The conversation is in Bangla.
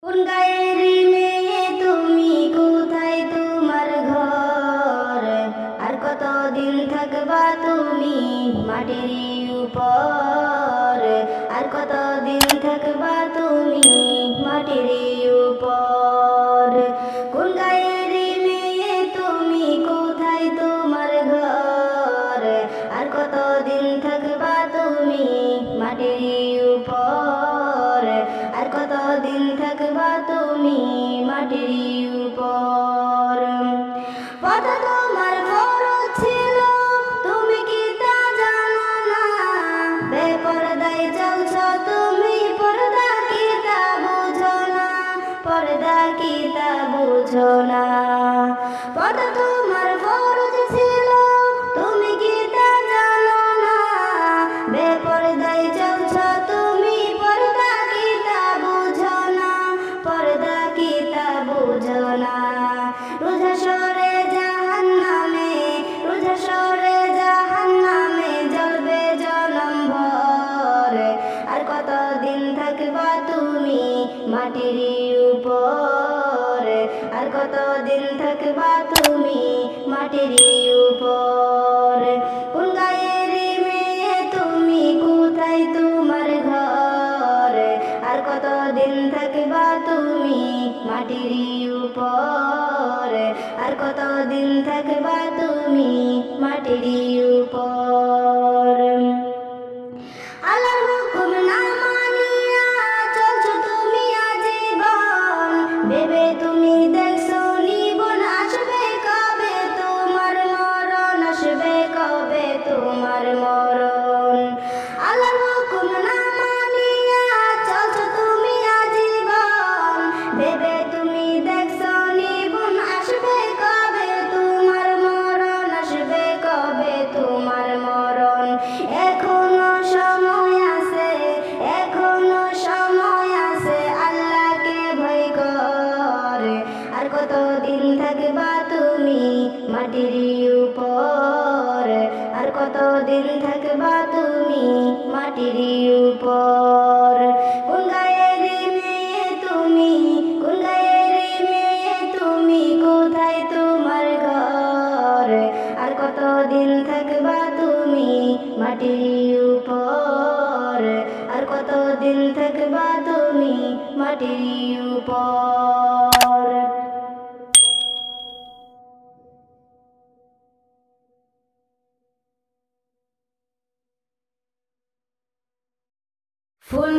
কোন গায়েরই মেয়ে তুমি, কোথায় তোমার ঘর? আর কতদিন থাকবা তুমি মাটির উপর? আর কতদিন থাকবা তুমি মাটির উপর? কোন গায়েরই মেয়ে তুমি, কোথায় তোমার ঘর? আর কতদিন থাকবা তুমি মাটির উপর? আর কতদিন থাকবা তুমি মাটির উপর? পর্দা তোমার ফরজ ছিল, তুমি কি তা জানো না? বেপরদায় চলছ তুমি, পর্দা কি তা বুঝো না? পর্দা কি তা বুঝো না? পর্দা তোমার ফরজ ছিল, তুমি কি তা জানো না? বেপরদায় চলছ তুমি, পর্দা কি তা বুঝো না? পর্দা কি তা বুঝো না? রোজা সরে জাহান্নামে, রোজা সরে জাহান্নামে জ্বলবে জনম ভর। আর কতদিন থাকবা তুমি মাটির উপর? আর কতদিন থাকবা তুমি মাটির উপর? কোন গায়েরই মেয়ে তুমি, কোথায় তোমার ঘর? আর কতদিন থাকবা তুমি মাটির উপর? আর কতদিন থাকবা তুমি মাটির উপর? আল্লাহর হুকুম না মানিয়া চলছো তুমি আজীবন, ভেবে তুমি দেখছো নিবন আসবে কবে তোমার মরণ? আসবে কবে তোমার মরণ? আল্লাহর হুকুম না মানিয়া চলছো তুমি আজীবন, ভেবে তুমি দেখছো নিবন আসবে কবে তোমার মরণ? আসবে কবে তোমার মরণ? এখনো সময় আছে, এখনো সময় আছে, আল্লাহকে ভয় কর। আর কতদিন থাকবা তুমি মাটির উপর? আর কতদিন থাকবা তুমি মাটির উপর? কোন গায়েরই মেয়ে তুমি, কোন গায়েরই মেয়ে তুমি, কোথায় তোমার ঘর? আর কতদিন থাকবা তুমি মাটির উপর? আর কতদিন থাকবা তুমি মাটির উপর? ফুল